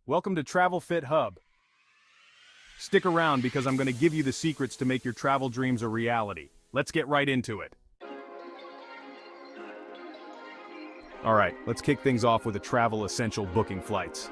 Welcome to Travel Fit Hub. Stick around because I'm going to give you the secrets to make your travel dreams a reality. Let's get right into it. Alright, let's kick things off with a travel essential: booking flights.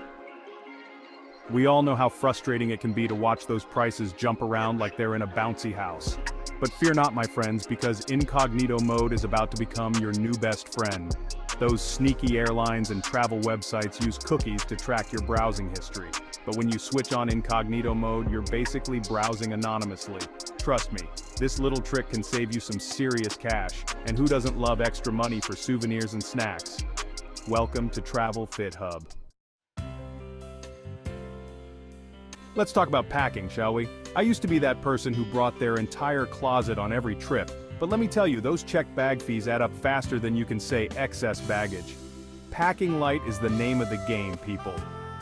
We all know how frustrating it can be to watch those prices jump around like they're in a bouncy house. But fear not, my friends, because incognito mode is about to become your new best friend. Those sneaky airlines and travel websites use cookies to track your browsing history. But when you switch on incognito mode, you're basically browsing anonymously. Trust me, this little trick can save you some serious cash. And who doesn't love extra money for souvenirs and snacks? Welcome to Travel Fit Hub. Let's talk about packing, shall we? I used to be that person who brought their entire closet on every trip, but let me tell you, those checked bag fees add up faster than you can say excess baggage. Packing light is the name of the game, people.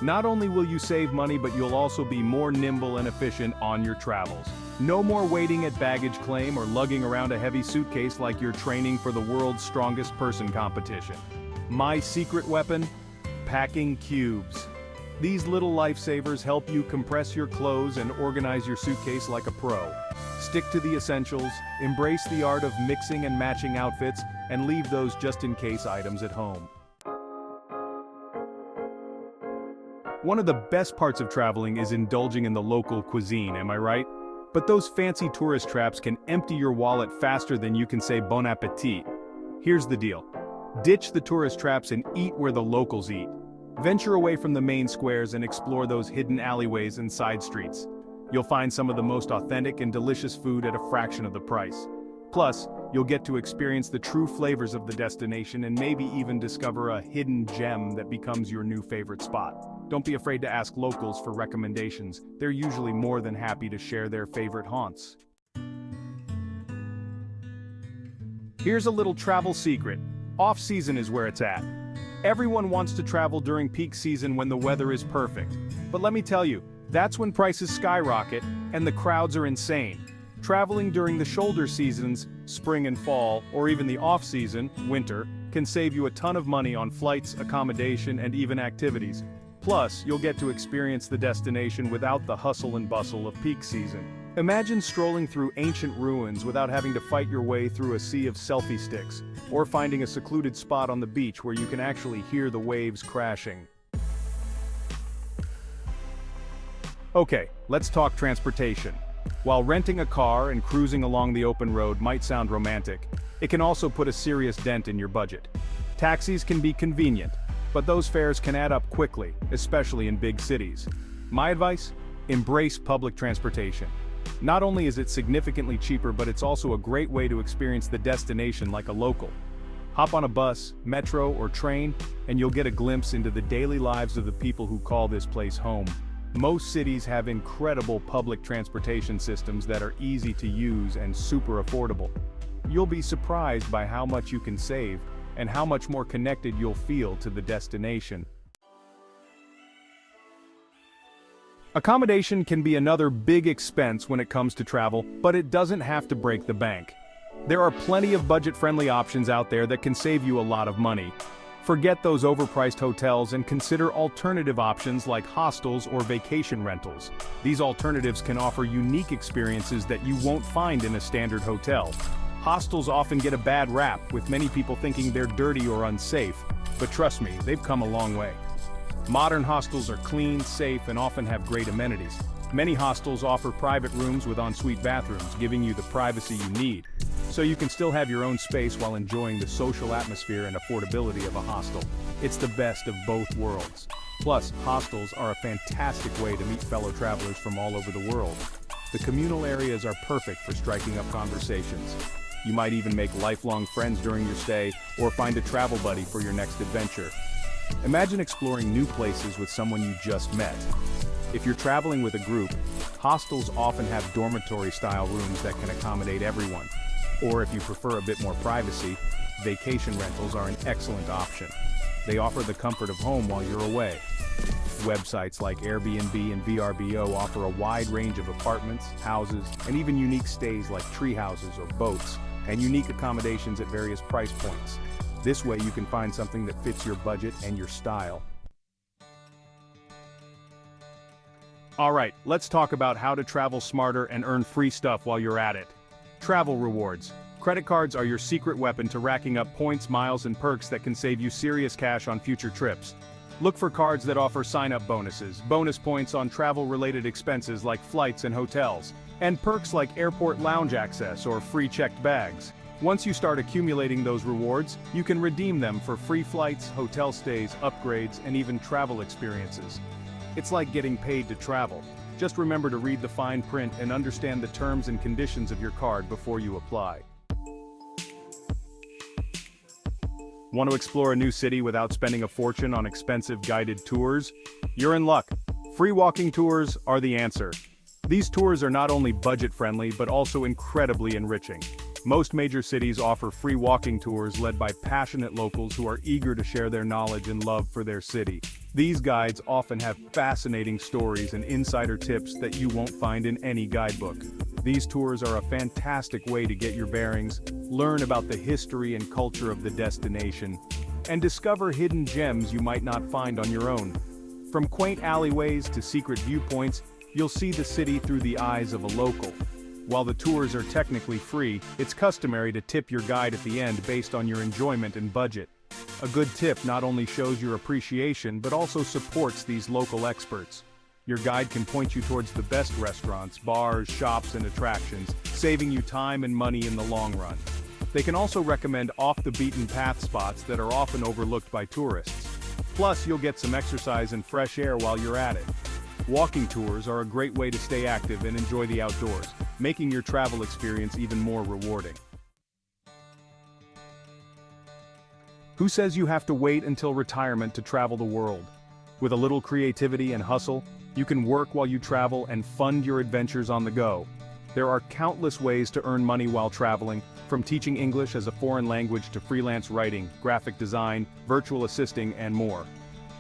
Not only will you save money, but you'll also be more nimble and efficient on your travels. No more waiting at baggage claim or lugging around a heavy suitcase like you're training for the world's strongest person competition. My secret weapon? Packing cubes. These little lifesavers help you compress your clothes and organize your suitcase like a pro. Stick to the essentials, embrace the art of mixing and matching outfits, and leave those just-in-case items at home. One of the best parts of traveling is indulging in the local cuisine, am I right? But those fancy tourist traps can empty your wallet faster than you can say bon appetit. Here's the deal. Ditch the tourist traps and eat where the locals eat. Venture away from the main squares and explore those hidden alleyways and side streets. You'll find some of the most authentic and delicious food at a fraction of the price. Plus, you'll get to experience the true flavors of the destination and maybe even discover a hidden gem that becomes your new favorite spot. Don't be afraid to ask locals for recommendations. They're usually more than happy to share their favorite haunts. Here's a little travel secret. Off-season is where it's at. Everyone wants to travel during peak season when the weather is perfect. But let me tell you, that's when prices skyrocket and the crowds are insane. Traveling during the shoulder seasons, spring and fall, or even the off-season, winter, can save you a ton of money on flights, accommodation, and even activities. Plus, you'll get to experience the destination without the hustle and bustle of peak season. Imagine strolling through ancient ruins without having to fight your way through a sea of selfie sticks, or finding a secluded spot on the beach where you can actually hear the waves crashing. Okay, let's talk transportation. While renting a car and cruising along the open road might sound romantic, it can also put a serious dent in your budget. Taxis can be convenient, but those fares can add up quickly, especially in big cities. My advice? Embrace public transportation. Not only is it significantly cheaper, but it's also a great way to experience the destination like a local. Hop on a bus, metro, or train, and you'll get a glimpse into the daily lives of the people who call this place home. Most cities have incredible public transportation systems that are easy to use and super affordable. You'll be surprised by how much you can save and how much more connected you'll feel to the destination. Accommodation can be another big expense when it comes to travel, but it doesn't have to break the bank. There are plenty of budget-friendly options out there that can save you a lot of money. Forget those overpriced hotels and consider alternative options like hostels or vacation rentals. These alternatives can offer unique experiences that you won't find in a standard hotel. Hostels often get a bad rap, with many people thinking they're dirty or unsafe, but trust me, they've come a long way. Modern hostels are clean, safe, and often have great amenities. Many hostels offer private rooms with ensuite bathrooms, giving you the privacy you need, so you can still have your own space while enjoying the social atmosphere and affordability of a hostel. It's the best of both worlds. Plus, hostels are a fantastic way to meet fellow travelers from all over the world. The communal areas are perfect for striking up conversations. You might even make lifelong friends during your stay, or find a travel buddy for your next adventure. Imagine exploring new places with someone you just met. If you're traveling with a group, hostels often have dormitory-style rooms that can accommodate everyone. Or if you prefer a bit more privacy, vacation rentals are an excellent option. They offer the comfort of home while you're away. Websites like Airbnb and VRBO offer a wide range of apartments, houses, and even unique stays like tree houses or boats, and unique accommodations at various price points. This way you can find something that fits your budget and your style. Alright, let's talk about how to travel smarter and earn free stuff while you're at it. Travel rewards. Credit cards are your secret weapon to racking up points, miles, and perks that can save you serious cash on future trips. Look for cards that offer sign-up bonuses, bonus points on travel-related expenses like flights and hotels, and perks like airport lounge access or free checked bags. Once you start accumulating those rewards, you can redeem them for free flights, hotel stays, upgrades, and even travel experiences. It's like getting paid to travel. Just remember to read the fine print and understand the terms and conditions of your card before you apply. Want to explore a new city without spending a fortune on expensive guided tours? You're in luck. Free walking tours are the answer. These tours are not only budget-friendly but also incredibly enriching. Most major cities offer free walking tours led by passionate locals who are eager to share their knowledge and love for their city. These guides often have fascinating stories and insider tips that you won't find in any guidebook. These tours are a fantastic way to get your bearings, learn about the history and culture of the destination, and discover hidden gems you might not find on your own. From quaint alleyways to secret viewpoints, you'll see the city through the eyes of a local. While the tours are technically free, it's customary to tip your guide at the end based on your enjoyment and budget. A good tip not only shows your appreciation but also supports these local experts. Your guide can point you towards the best restaurants, bars, shops, and attractions, saving you time and money in the long run. They can also recommend off-the-beaten-path spots that are often overlooked by tourists. Plus, you'll get some exercise and fresh air while you're at it. Walking tours are a great way to stay active and enjoy the outdoors, making your travel experience even more rewarding. Who says you have to wait until retirement to travel the world? With a little creativity and hustle, you can work while you travel and fund your adventures on the go. There are countless ways to earn money while traveling, from teaching English as a foreign language to freelance writing, graphic design, virtual assisting, and more.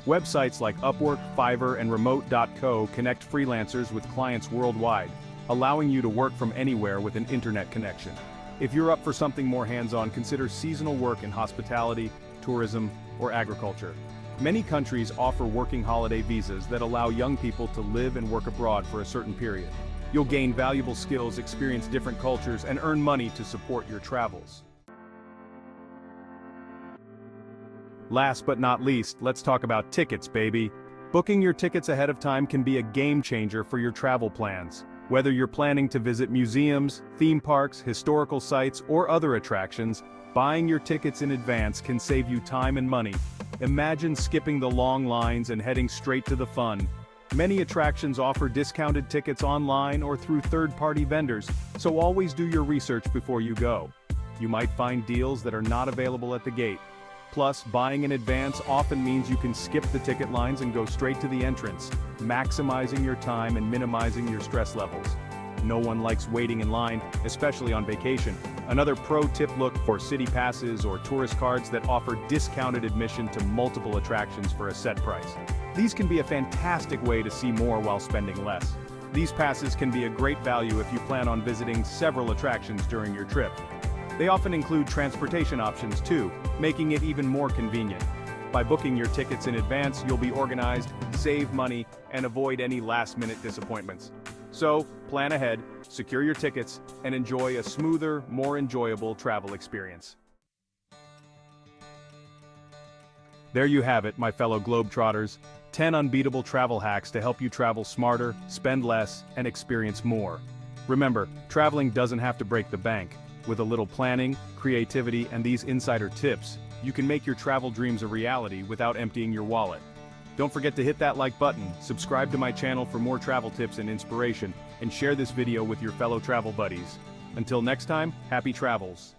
Websites like Upwork, Fiverr, and Remote.co connect freelancers with clients worldwide, allowing you to work from anywhere with an internet connection. If you're up for something more hands-on, consider seasonal work in hospitality, tourism, or agriculture. Many countries offer working holiday visas that allow young people to live and work abroad for a certain period. You'll gain valuable skills, experience different cultures, and earn money to support your travels. Last but not least, let's talk about tickets, baby. Booking your tickets ahead of time can be a game changer for your travel plans. Whether you're planning to visit museums, theme parks, historical sites, or other attractions, buying your tickets in advance can save you time and money. Imagine skipping the long lines and heading straight to the fun. Many attractions offer discounted tickets online or through third-party vendors, so always do your research before you go. You might find deals that are not available at the gate. Plus, buying in advance often means you can skip the ticket lines and go straight to the entrance, maximizing your time and minimizing your stress levels. No one likes waiting in line, especially on vacation. Another pro tip: look for city passes or tourist cards that offer discounted admission to multiple attractions for a set price. These can be a fantastic way to see more while spending less. These passes can be a great value if you plan on visiting several attractions during your trip. They often include transportation options too, making it even more convenient. By booking your tickets in advance, you'll be organized, save money, and avoid any last-minute disappointments. So, plan ahead, secure your tickets, and enjoy a smoother, more enjoyable travel experience. There you have it, my fellow Globetrotters. 10 unbeatable travel hacks to help you travel smarter, spend less, and experience more. Remember, traveling doesn't have to break the bank. With a little planning, creativity, and these insider tips, you can make your travel dreams a reality without emptying your wallet. Don't forget to hit that like button, subscribe to my channel for more travel tips and inspiration, and share this video with your fellow travel buddies. Until next time, happy travels.